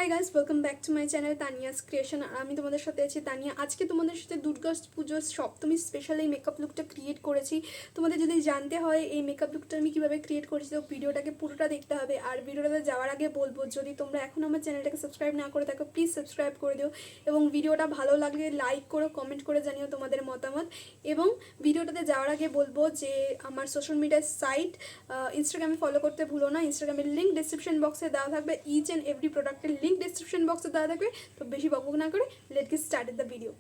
High guys, welcome back to my channel Tania's creation. আর আমি তোমাদের সাথে আছি তানিয়া। আজকে তোমাদের সাথে দুর্গা পুজোর সপ্তমী স্পেশাল এই মেকআপ লুকটা ক্রিয়েট করেছি। তোমাদের যদি জানতে হয় এই মেকআপ লুকটা আমি কীভাবে ক্রিয়েট করেছি, তো ভিডিওটাকে পুরোটা দেখতে হবে। আর ভিডিওটাতে যাওয়ার আগে বলবো, যদি তোমরা এখন আমার চ্যানেলটাকে সাবস্ক্রাইব না করে থাকো, প্লিজ সাবস্ক্রাইব করে দিও। এবং ভিডিওটা ভালো লাগলে লাইক করো, কমেন্ট করে জানিও তোমাদের মতামত। এবং ভিডিওটাতে যাওয়ার আগে বলবো যে আমার সোশ্যাল মিডিয়ার সাইট ইনস্টাগ্রামে ফলো করতে ভুলো না। ইনস্টাগ্রামের লিঙ্ক ডিসক্রিপশন বক্সে দেওয়া থাকবে। ইচ অ্যান্ড এভরি প্রোডাক্টের লিঙ্ক ডিসক্রিপশন বক্সে দেওয়া থাকবে। তো বেশি বকবক না করে late get started the video.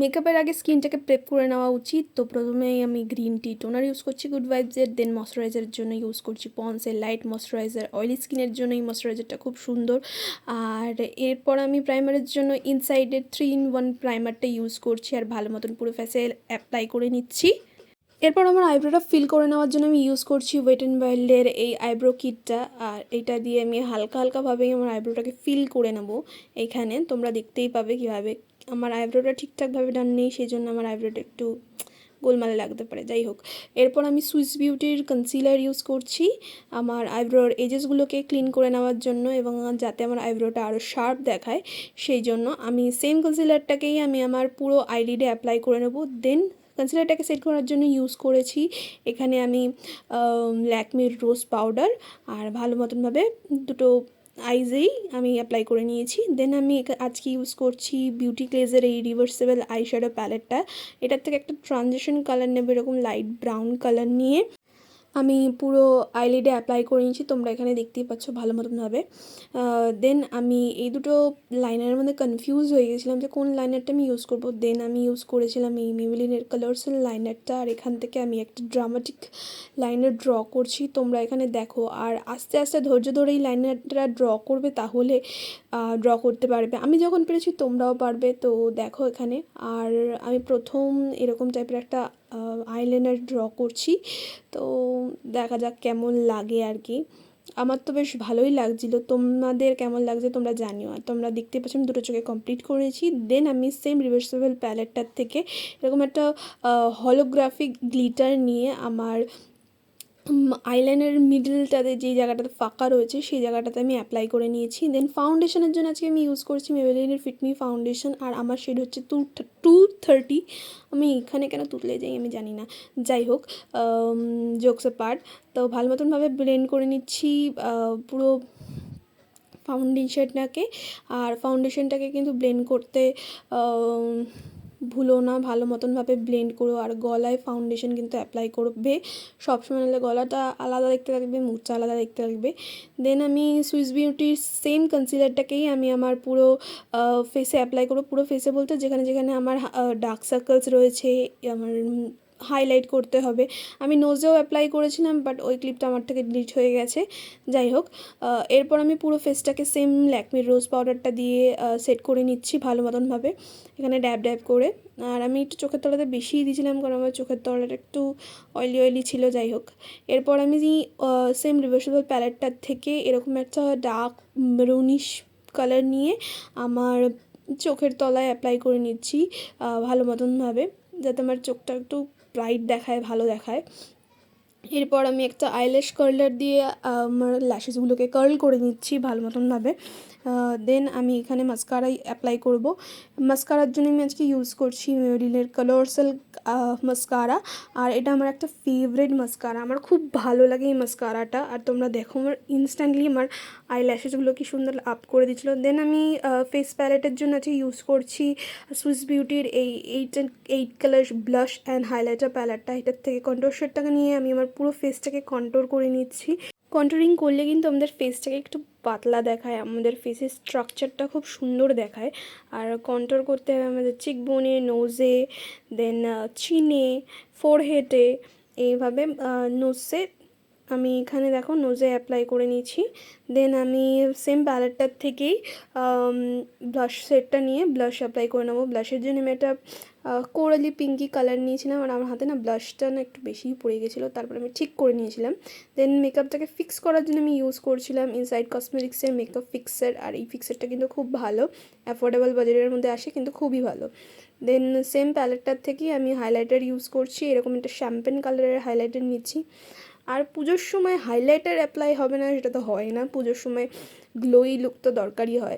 মেকআপের আগে স্কিনটাকে প্রেপ করে নেওয়া উচিত। তো প্রথমেই আমি গ্রিন টি টোনার ইউজ করছি গুড ভাইবসের। দেন ময়শ্চারাইজারের জন্য ইউজ করছি পন্সের লাইট ময়শ্চারাইজার। অয়েলি স্কিনের জন্য এই ময়শ্চারাইজারটা খুব সুন্দর। আর এরপর আমি প্রাইমারের জন্য ইনসাইডের 3-in-1 প্রাইমারটা ইউজ করছি আর ভালো মতন পুরো ফেসে অ্যাপ্লাই করে নিচ্ছি। এরপর আমার আইব্রোটা ফিল করে নেওয়ার জন্য আমি ইউজ করছি ওয়েট অ্যান্ড ওয়াইল্ডের এই আইব্রো কিটটা। আর এটা দিয়ে আমি হালকা হালকাভাবেই আমার আইব্রোটাকে ফিল করে নেব। এখানে তোমরা দেখতেই পাবে কীভাবে আমার আইব্রোটা ঠিকঠাকভাবে ডান নেই, সেই জন্য আমার আইব্রোটা একটু গোলমালে লাগতে পারে। যাই হোক, এরপর আমি সুইস বিউটির কনসিলার ইউজ করছি আমার আইব্রোর এজেসগুলোকে ক্লিন করে নেওয়ার জন্য এবং যাতে আমার আইব্রোটা আরও শার্প দেখায়, সেই জন্য আমি সেম কনসিলারটাকেই আমি আমার পুরো আইলিডে অ্যাপ্লাই করে নেব। দেন কনসিলারটাকে সেট করার জন্য ইউজ করেছি এখানে আমি ল্যাকমির রোজ পাউডার আর ভালো মতনভাবে দুটো আইজেই আমি অ্যাপ্লাই করে নিয়েছি। দেন আমি আজকে ইউজ করছি বিউটি ক্লেজের এই রিভার্সেবল আই শ্যাডো প্যালেটটা। এটার থেকে একটা ট্রানজিশন কালার নেবে, এরকম লাইট ব্রাউন কালার নিয়ে আমি পুরো আইলিডে অ্যাপ্লাই করে নিয়েছি। তোমরা এখানে দেখতেই পাচ্ছ ভালো মতনভাবে। দেন আমি এই দুটো লাইনারের মধ্যে কনফিউজ হয়ে গেছিলাম যে কোন লাইনারটা আমি ইউজ করব। দেন আমি ইউজ করেছিলাম এই মেবেলিনের কালারসেল লাইনারটা। আর এখান থেকে আমি একটা ড্রামাটিক লাইনার ড্র করছি, তোমরা এখানে দেখো। আর আস্তে আস্তে ধৈর্য ধরে এই লাইনারটা ড্র করবে, তাহলে ড্র করতে পারবে। আমি যখন পেরেছি তোমরাও পারবে। তো দেখো এখানে। আর আমি প্রথম এরকম টাইপের একটা আইলাইনার ড্র করছি। তো দেখা যাক কেমন লাগে আর কি। আমার তো বেশ ভালোই লাগছিলো, তোমাদের কেমন লাগছে তোমরা জানিও। আর তোমরা দেখতে পাচ্ছ আমি দুটো চোখে কমপ্লিট করেছি। দেন আমি সেম রিভার্সেবল প্যালেটটার থেকে এরকম একটা হলোগ্রাফিক গ্লিটার নিয়ে আমার আইলাইনারের মিডলটাতে যেই জায়গাটাতে ফাঁকা রয়েছে সেই জায়গাটাতে আমি অ্যাপ্লাই করে নিয়েছি। দেন ফাউন্ডেশনের জন্য আজকে আমি ইউজ করছি মেবেলিনের ফিটমি ফাউন্ডেশন। আর আমার শেড হচ্ছে 230। আমি এখানে কেন তুতলে যাই আমি জানি না। যাই হোক, জোকস পার্ট। তো ভালো মতনভাবে ব্লেন্ড করে নিচ্ছি পুরো ফাউন্ডেশনটাকে। আর ফাউন্ডেশনটাকে কিন্তু ব্লেন্ড করতে ভুলো না, ভালো মতনভাবে ব্লেন্ড করো। আর গলায় ফাউন্ডেশন কিন্তু অ্যাপ্লাই করবে সবসময়, নাহলে গলাটা আলাদা দেখতে লাগবে, মুখটা আলাদা দেখতে লাগবে। দেন আমি সুইস বিউটির সেম কনসিলারটাকেই আমি আমার পুরো ফেসে অ্যাপ্লাই করবো। পুরো ফেসে বলতে যেখানে যেখানে আমার ডার্ক সার্কেলস রয়েছে, আমার হাইলাইট করতে হবে। আমি নোজেও অ্যাপ্লাই করেছিলাম, বাট ওই ক্লিপটা আমার থেকে ডিলিট হয়ে গেছে। যাই হোক, এরপর আমি পুরো ফেসটাকে সেম ল্যাকমির রোজ পাউডারটা দিয়ে সেট করে নিচ্ছি ভালো মতনভাবে, এখানে ড্যাব ড্যাব করে। আর আমি একটু চোখের তলাতে বেশিই দিয়েছিলাম, কারণ আমার চোখের তলাটা একটু অয়েলি অয়েলি ছিল। যাই হোক, এরপর আমি সেম রিভার্সেবল প্যালেটটার থেকে এরকম একটা ডার্ক মেরুনিশ কালার নিয়ে আমার চোখের তলায় অ্যাপ্লাই করে নিচ্ছি ভালো মতনভাবে, যাতে আমার চোখটা একটু ব্রাইট দেখায়, ভালো দেখায়। এরপর আমি একটা আইল্যাশ কার্লার দিয়ে আমার ল্যাশেসগুলোকে কার্ল করে নিচ্ছি ভালো মতনভাবে। দেন আমি এখানে মাস্কারাই অ্যাপ্লাই করব। মাস্কারার জন্য আমি আজকে ইউজ করছি মেবেলিনের কালারসেল মাস্কারা। আর এটা আমার একটা ফেভারিট মাস্কারা, আমার খুব ভালো লাগে এই মাস্কারাটা। আর তোমরা দেখো আমার ইনস্ট্যান্টলি আমার আইল্যাশেসগুলো কি সুন্দর আপ করে দিচ্ছিলো। দেন আমি ফেস প্যালেটের জন্য আজকে ইউজ করছি সুইস বিউটির এই 8 কালার ব্লাশ অ্যান্ড হাইলাইটার প্যালেটটা। এটার থেকে কন্ট্রোর শেডটাকে নিয়ে আমি আমার পুরো ফেসটাকে কন্ট্রোর করে নিচ্ছি। কন্ট্রোরিং করলে কিন্তু আমাদের ফেসটাকে একটু পাতলা দেখায়, আমাদের ফেসের স্ট্রাকচারটা খুব সুন্দর দেখায়। আর কন্ট্রোর করতে হবে আমাদের চিকবোনে, নোজে, দেন চিনে, ফোরহেডে, এইভাবে নোজে আমি এখানে দেখো নোজে অ্যাপ্লাই করে নিয়েছি। দেন আমি সেম প্যালেটটার থেকেই ব্লাশ সেটটা নিয়ে ব্লাশ অ্যাপ্লাই করে নেবো। ব্লাশের জন্য আমি একটা কোরালি পিঙ্কি কালার নিয়েছিলাম, আর আমার হাতে না ব্লাশটা না একটু বেশিই পড়ে গেছিলো, তারপরে আমি ঠিক করে নিয়েছিলাম। দেন মেকআপটাকে ফিক্স করার জন্য আমি ইউজ করছিলাম ইনসাইড কসমেটিক্সের মেকআপ ফিক্সার, আর এই ফিক্সারটা কিন্তু খুব ভালো, অ্যাফোর্ডেবল বাজেটের মধ্যে আসে, কিন্তু খুবই ভালো। দেন সেম প্যালেটটার থেকেই আমি হাইলাইটার ইউজ করছি, এরকম একটা শ্যাম্পেন কালারের হাইলাইটার নিচ্ছি। আর পুজোর সময় হাইলাইটার অ্যাপ্লাই হবে না সেটা তো হয় না, পুজোর সময় গ্লোই লুক তো দরকারই হয়।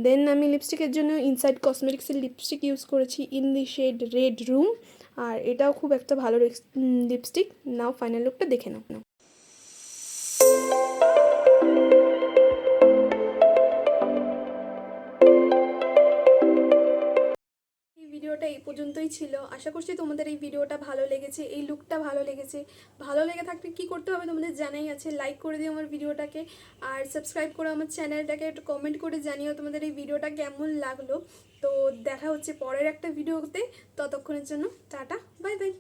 দেন আমি লিপস্টিকের জন্য ইনসাইড কসমেটিক্সের লিপস্টিক ইউজ করেছি in the shade red room, আর এটাও খুব একটা ভালো লিপস্টিক। নাও ফাইনাল লুকটা দেখে নাও। ভিডিওটা এই পর্যন্তই ছিল। আশা করছি তোমাদের এই ভিডিওটা ভালো লেগেছে, এই লুকটা ভালো লেগেছে। ভালো লেগে থাকলে কী করতে হবে তোমাদের জানাই আছে, লাইক করে দিও আমার ভিডিওটাকে, আর সাবস্ক্রাইব করো আমার চ্যানেলটাকে, একটু কমেন্ট করে জানিও তোমাদের এই ভিডিওটা কেমন লাগলো। তো দেখা হচ্ছে পরের একটা ভিডিওতে, ততক্ষণের জন্য টাটা, বাই বাই।